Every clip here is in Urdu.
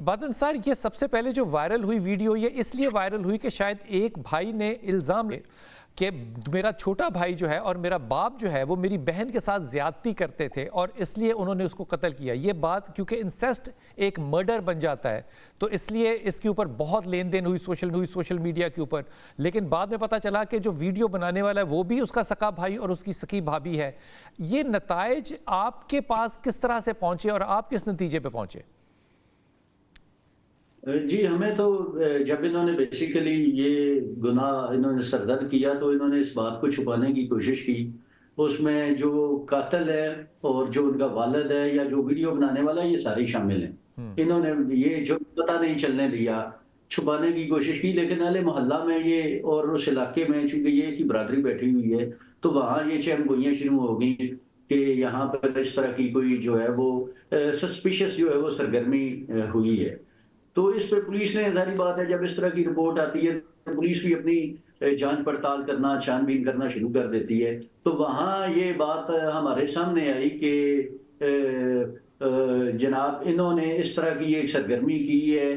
بادن صاحب یہ سب سے پہلے جو وائرل ہوئی ویڈیو یہ اس لیے وائرل ہوئی کہ شاید ایک بھائی نے الزام لے کہ میرا چھوٹا بھائی جو ہے اور میرا باپ جو ہے وہ میری بہن کے ساتھ زیادتی کرتے تھے اور اس لیے انہوں نے اس کو قتل کیا. یہ بات کیونکہ انسیسٹ ایک مرڈر بن جاتا ہے تو اس لیے اس کے اوپر بہت لین دین ہوئی سوشل میڈیا کے اوپر, لیکن بعد میں پتہ چلا کہ جو ویڈیو بنانے والا ہے وہ بھی اس کا سکا بھائی اور اس کی سکی بھابھی ہے. یہ نتائج آپ کے پاس کس طرح سے پہنچے اور آپ کس نتیجے پہ پہنچے؟ جی ہمیں تو جب انہوں نے بیسیکلی یہ گناہ انہوں نے سرزد کیا تو انہوں نے اس بات کو چھپانے کی کوشش کی. اس میں جو قاتل ہے اور جو ان کا والد ہے یا جو ویڈیو بنانے والا ہے یہ سارے شامل ہیں. انہوں نے یہ جو پتہ نہیں چلنے دیا, چھپانے کی کوشش کی, لیکن اہل محلہ میں یہ اور اس علاقے میں چونکہ یہ کی برادری بیٹھی ہوئی ہے تو وہاں یہ چہم گوئیاں شروع ہو گئیں کہ یہاں پر اس طرح کی کوئی جو ہے وہ سسپیشس جو ہے وہ سرگرمی ہوئی ہے. تو اس پہ پولیس نے, ظاہری بات ہے جب اس طرح کی رپورٹ آتی ہے پولیس بھی اپنی جانچ پڑتال کرنا, چھان بین کرنا شروع کر دیتی ہے. تو وہاں یہ بات ہمارے سامنے آئی کہ جناب انہوں نے اس طرح کی ایک سرگرمی کی ہے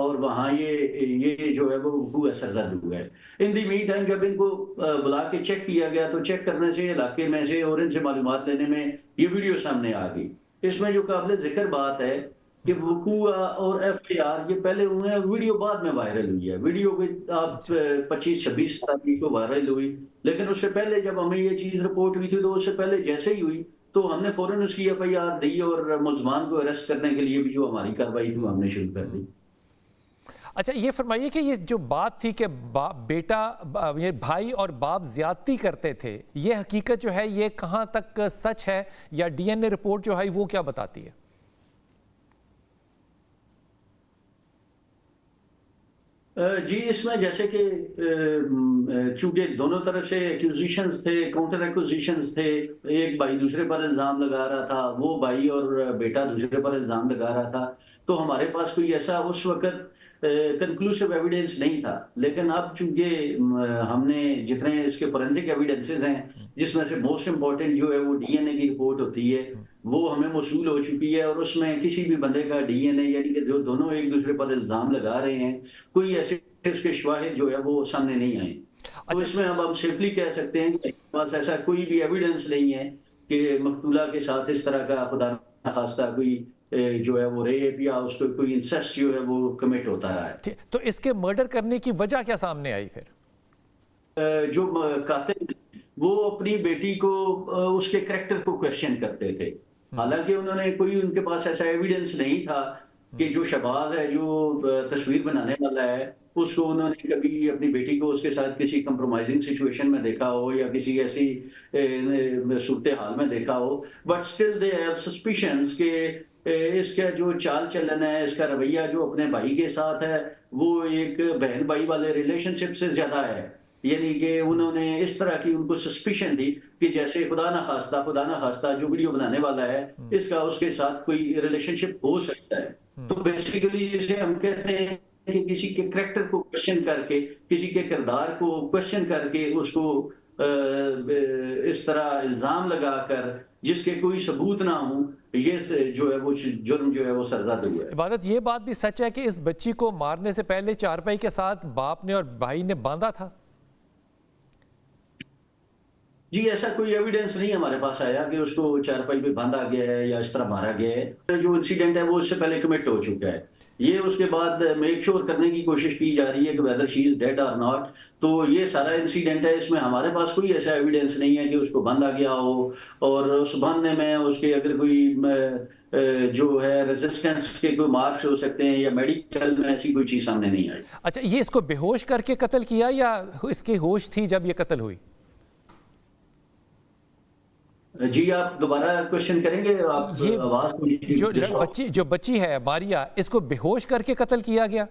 اور وہاں یہ جو ہے وہ ہوا سرزد ہوا ہے. ان دی مین ٹائم جب ان کو بلا کے چیک کیا گیا تو چیک کرنے سے علاقے میں سے اور ان سے معلومات لینے میں یہ ویڈیو سامنے آ گئی. اس میں جو قابل ذکر بات ہے کہ وقوع اور ایف آئی آر یہ پہلے ہوئے ہیں, ویڈیو بعد میں وائرل ہوئی ہے. ویڈیو آپ 25-26 تاریخ کو وائرل ہوئی, لیکن اس سے پہلے جب ہمیں یہ چیز رپورٹ ہوئی تھی تو اس سے پہلے جیسے ہی ہوئی تو ہم نے فوراً اس کی ایف آئی آر دی اور ملزمان کو اریسٹ کرنے کے لیے بھی جو ہماری کارروائی تھی وہ ہم نے شروع کر دی. اچھا یہ فرمائیے کہ یہ جو بات تھی کہ بیٹا یہ بھائی اور باپ زیادتی کرتے تھے, یہ حقیقت جو ہے یہ کہاں تک سچ ہے یا ڈی این اے رپورٹ جو ہے وہ کیا بتاتی ہے؟ جی اس میں جیسے کہ چونکہ دونوں طرف سے ایکوزیشنز تھے, کاؤنٹر ایکوزیشنز تھے, ایک بھائی دوسرے پر الزام لگا رہا تھا, وہ بھائی اور بیٹا دوسرے پر الزام لگا رہا تھا, تو ہمارے پاس کوئی ایسا اس وقت کنکلوسیو ایویڈنس نہیں تھا. لیکن اب چونکہ ہم نے جتنے اس کے فورینسک ایویڈنسز ہیں جس میں سے موسٹ امپورٹنٹ جو ہے وہ ڈی این اے کی رپورٹ ہوتی ہے وہ ہمیں موصول ہو چکی ہے, اور اس میں کسی بھی بندے کا ڈی این اے یعنی کہ جو دونوں ایک دوسرے پر الزام لگا رہے ہیں کوئی ایسے اس کے شواہد جو ہے وہ سامنے نہیں آئے. تو اس میں اب ہم سیفلی کہہ سکتے ہیں کہ پاس ایسا کوئی بھی ایویڈنس نہیں ہے کہ مقتولہ کے ساتھ اس طرح کا خدا نخواستہ کوئی جو ہے وہ ریپ یا اس کو کوئی انسیسٹ جو ہے وہ کمٹ ہوتا رہا ہے. تو اس کے مرڈر کرنے کی وجہ کیا سامنے آئی پھر؟ جو قاتل وہ اپنی بیٹی کو اس کے کریکٹر کو کویسچن کرتے تھے, حالانکہ انہوں نے کوئی ان کے پاس ایسا ایویڈنس نہیں تھا کہ جو شہباز ہے جو تصویر بنانے والا ہے اس کو انہوں نے کبھی اپنی بیٹی کو اس کے ساتھ کسی کمپرومائزنگ سچویشن میں دیکھا ہو یا کسی ایسی صورتحال میں دیکھا ہو. بٹ اسٹل دے ہیو سسپیشنز کہ اس کا جو چال چلن ہے, اس کا رویہ جو اپنے بھائی کے ساتھ ہے وہ ایک بہن بھائی والے ریلیشن شپ سے زیادہ ہے. یعنی کہ انہوں نے اس طرح کی ان کو سسپیشن دی کہ جیسے خدا نخواستہ جو ویڈیو بنانے والا ہے اس کا اس کے ساتھ کوئی ریلیشن شپ ہو سکتا ہے. تو بیسیکلی جسے ہم کہتے ہیں کہ کسی کے کریکٹر کو کویسچن کر کے, کسی کے کردار کو کویسچن کر کے اس کو اس طرح الزام لگا کر جس کے کوئی ثبوت نہ ہوں, یہ جو ہے وہ جرم جو ہے وہ سرزد ہوا ہے. عبادت یہ بات بھی سچ ہے کہ اس بچی کو مارنے سے پہلے چارپائی کے ساتھ باپ نے اور بھائی نے باندھا تھا؟ جی ایسا کوئی ایویڈنس نہیں ہمارے پاس آیا کہ اس کو چارپائی پہ باندھا گیا ہے یا اس طرح مارا گیا ہے. جو انسیڈنٹ ہے وہ اس سے پہلے کمٹ ہو چکا ہے. یہ اس کے بعد میک شور کرنے کی کوشش کی جا رہی ہے کہ whether she is dead or not. تو یہ سارا انسیڈنٹ ہے, اس میں ہمارے پاس کوئی ایسا ایویڈنس نہیں ہے کہ اس کو باندھا گیا ہو اور اس باندھنے میں اس کے اگر کوئی جو ہے ریزسٹنس کے کوئی مارکس ہو سکتے ہیں یا میڈیکل میں ایسی کوئی چیز سامنے نہیں آئی. اچھا یہ اس کو بے ہوش کر کے قتل کیا یا اس کی ہوش تھی جب یہ قتل ہوئی؟ جی آپ دوبارہ کوشچن کریں گے؟ آپ آواز جو بچی ہے ماریا, اس کو بے ہوش کر کے قتل کیا گیا؟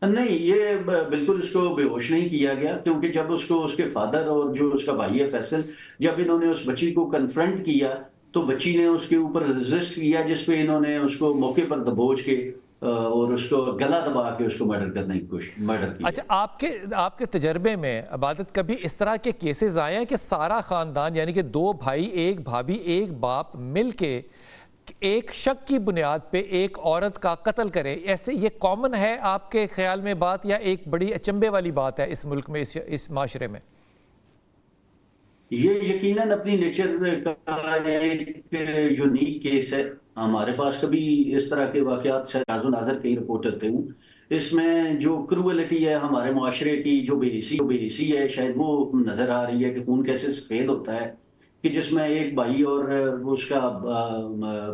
نہیں, یہ بالکل اس کو بے ہوش نہیں کیا گیا, کیونکہ جب اس کو اس کے فادر اور جو اس کا بھائی ہے فیصل, جب انہوں نے اس بچی کو کنفرنٹ کیا تو بچی نے اس کے اوپر ریزسٹ کیا, جس پہ انہوں نے اس کو موقع پر دبوچ کے اور اس کو گلا دبا کے اس کو مرڈر کرنے کی کوشش کی. اچھا آپ کے تجربے میں عبادت کبھی اس طرح کے کیسز آئے ہیں کہ سارا خاندان یعنی کہ 2 بھائی 1 بھابھی 1 باپ مل کے ایک شک کی بنیاد پہ ایک عورت کا قتل کرے، ایسے یہ کامن ہے آپ کے خیال میں بات، یا ایک بڑی اچنبے والی بات ہے اس ملک میں، اس معاشرے میں؟ یہ یقیناً اپنی نیچر کا ایک یونیک کیس ہے. ہمارے پاس کبھی اس طرح کے واقعات سے ناز و ناظر کئی رپورٹ ہوتے ہوں. اس میں جو کروئلٹی ہے ہمارے معاشرے کی، جو بے حسی ہے، شاید وہ نظر آ رہی ہے کہ خون کیسے سفید ہوتا ہے، کہ جس میں ایک بھائی اور اس کا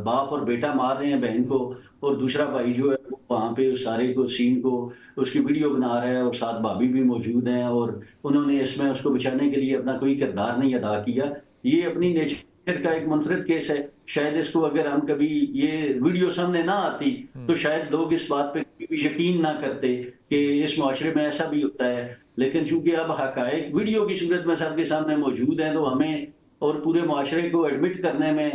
باپ اور بیٹا مار رہے ہیں بہن کو، اور دوسرا بھائی جو ہے وہاں پہ اس سارے کو سین کو اس کی ویڈیو بنا رہا ہے، اور ساتھ بھابھی بھی موجود ہیں، اور انہوں نے اس میں اس کو بچانے کے لیے اپنا کوئی کردار نہیں ادا کیا. یہ اپنی نیچر کا ایک منفرد کیس ہے. شاید اس کو اگر ہم کبھی یہ ویڈیو سامنے نہ آتی تو شاید لوگ اس بات پہ یقین نہ کرتے کہ اس معاشرے میں ایسا بھی ہوتا ہے. لیکن چونکہ اب حقائق ویڈیو کی صورت میں سب کے سامنے موجود ہیں، تو ہمیں اور پورے معاشرے کو ایڈمٹ کرنے میں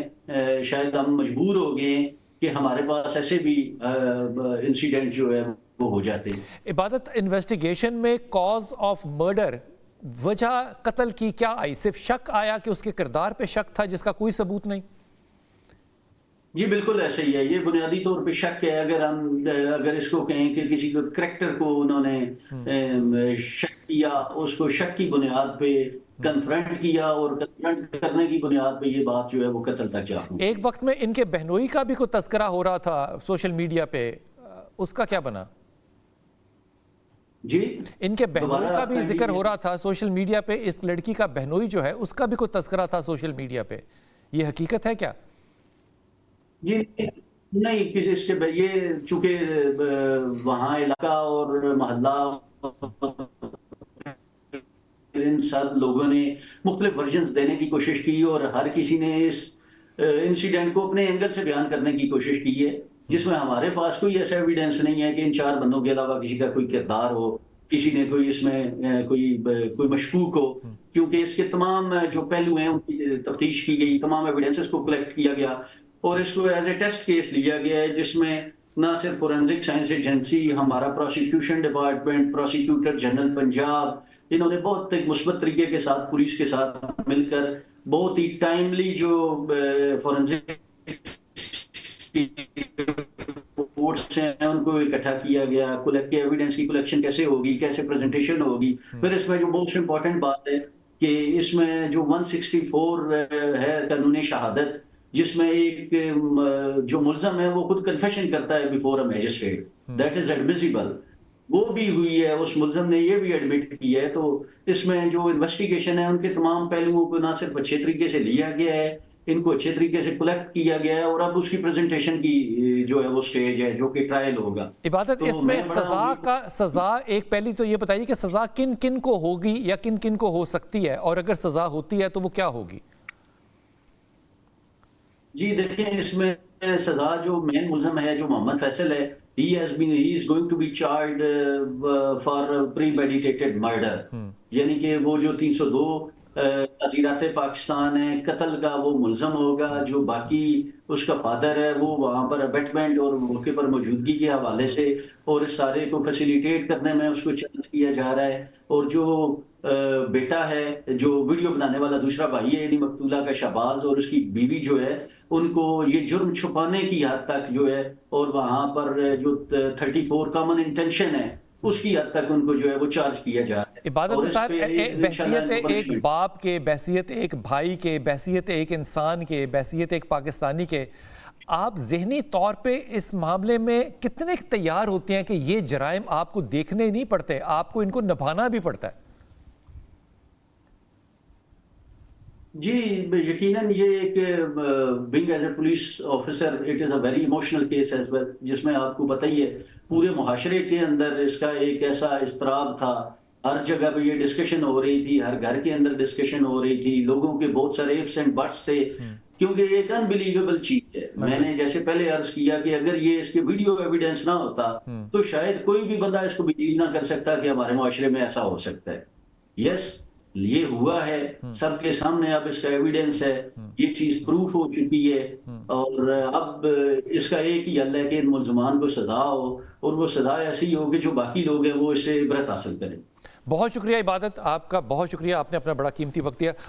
شاید ہم مجبور ہو گئے ہیں کہ ہمارے پاس ایسے بھی انسیڈنٹ جو ہے وہ ہو جاتے ہیں. عبادت، انویسٹیگیشن میں کاز آف مرڈر، وجہ قتل کی کیا آئی؟ صرف شک آیا کہ اس کے کردار پہ شک تھا جس کا کوئی ثبوت نہیں؟ جی بالکل ایسے ہی ہے. یہ بنیادی طور پہ شک ہے. اگر اس کو کہیں کہ کسی کو کریکٹر کو انہوں نے شک کیا، اس کو شک کی بنیاد پہ کنفرنٹ کیا، اور کنفرنٹ کرنے کی بنیاد پہ یہ بات جو ہے وہ قتل تک جا پہنچی. ایک وقت میں ان کے بہنوئی کا بھی کوئی تذکرہ ہو رہا تھا سوشل میڈیا پہ، اس کا کیا بنا؟ جی ان کے بہنوئی کا بھی ذکر ہو رہا تھا سوشل میڈیا پہ، اس لڑکی کا بہنوئی جو ہے اس کا بھی کوئی تذکرہ تھا سوشل میڈیا پہ، یہ حقیقت ہے کیا؟ جی نہیں، اس کے یہ چونکہ وہاں علاقہ اور محلہ ان سب لوگوں نے مختلف ورژنز دینے کی کوشش کی، اور ہر کسی نے اس انسیڈنٹ کو اپنے اینگل سے بیان کرنے کی کوشش کی ہے، جس میں ہمارے پاس کوئی ایسا ایویڈنس نہیں ہے کہ ان 4 بندوں کے علاوہ کسی کا کوئی کردار ہو، کسی نے کوئی اس میں کوئی مشکوک ہو. کیونکہ اس کے تمام جو پہلو ہیں ان کی تفتیش کی گئی، تمام ایویڈنسز کو کلیکٹ کیا گیا، اور اس کو ایز اے ٹیسٹ کیس لیا گیا ہے، جس میں نہ صرف فورینزک سائنس ایجنسی، ہمارا prosecution department, prosecutor general Punjab, انہوں نے بہت ایک مثبت طریقے کے ساتھ پولیس کے ساتھ مل کر بہت ہی ٹائملی جو فورینزک رپورٹس ہیں ان کو اکٹھا کیا گیا. ایویڈنس کی کلیکشن کیسے ہوگی، کیسے پریزنٹیشن ہوگی. پھر اس میں جو موسٹ امپورٹنٹ بات ہے کہ اس میں جو 164 ہے قانون شہادت، جس میں ایک جو ملزم ہے وہ خود کنفیشن کرتا ہے before a magistrate, that is admissible, وہ بھی ہوئی ہے. اس ملزم نے یہ بھی ایڈمٹ کی ہے. تو اس میں جو انویسٹیگیشن ہے ان کے تمام پہلوؤں کو نہ صرف اچھے طریقے سے لیا گیا ہے، ان کو اچھے طریقے سے کلیکٹ کیا گیا ہے، اور اب اس کی پریزنٹیشن کی جو ہے وہ سٹیج ہے جو کہ ٹرائل ہوگا. عبادت، اس میں سزا ایک پہلی تو یہ بتائیے کہ سزا کن کن کو ہوگی یا کن کن کو ہو سکتی ہے، اور اگر سزا ہوتی ہے تو وہ کیا ہوگی؟ جی دیکھیں، اس میں سزا جو مین ملزم ہے جو محمد فیصل ہے، he is going to be charged for premeditated murder. یعنی کہ وہ جو 302 تعزیرات پاکستان ہے، قتل کا وہ ملزم ہوگا. جو باقی اس کا فادر ہے وہ وہاں پر ابیٹمنٹ اور موقع پر موجودگی کے حوالے سے اور اس سارے کو فیسیلیٹیٹ کرنے میں اس کو چارج کیا جا رہا ہے. اور جو بیٹا ہے، جو ویڈیو بنانے والا دوسرا بھائی ہے یعنی مقتولہ کا شہباز، اور اس کی بیوی جو ہے، ان کو یہ جرم چھپانے کی حد تک جو ہے، اور وہاں پر جو 34 کامن انٹینشن ہے اس کی حد تک ان کو جو ہے وہ چارج کیا جا رہا ہے. عبادت صاحب، بحثیت ایک باپ کے، بحثیت ایک بھائی کے، بحثیت ایک انسان کے، بحثیت ایک پاکستانی کے، آپ ذہنی طور پہ اس معاملے میں کتنے تیار ہوتے ہیں کہ یہ جرائم آپ کو دیکھنے نہیں پڑتے، آپ کو ان کو نبھانا بھی پڑتا ہے؟ جی یقیناً یہ ایک being as a police officer it is a very emotional case as well, جس میں آپ کو بتائیے پورے معاشرے کے اندر اس کا ایک ایسا اضطراب تھا. ہر جگہ پہ یہ ڈسکشن ہو رہی تھی، ہر گھر کے اندر ڈسکشن ہو رہی تھی، لوگوں کے بہت سارے ifs and buts تھے، کیونکہ ایک انبلیویبل چیز ہے. میں نے جیسے پہلے عرض کیا کہ اگر یہ اس کے ویڈیو ایویڈنس نہ ہوتا تو شاید کوئی بھی بندہ اس کو بلیو نہ کر سکتا کہ ہمارے معاشرے میں ایسا ہو سکتا ہے. یس، یہ ہوا ہے سب کے سامنے، اب اس کا ایویڈنس ہے، یہ چیز پروف ہو چکی ہے، اور اب اس کا ایک ہی حل ہے کہ ان ملزمان کو سزا ہو، اور وہ سزا ایسی ہو کہ جو باقی لوگ ہیں وہ اس سے عبرت حاصل کریں. بہت شکریہ عبادت، آپ کا بہت شکریہ، آپ نے اپنا بڑا قیمتی وقت دیا.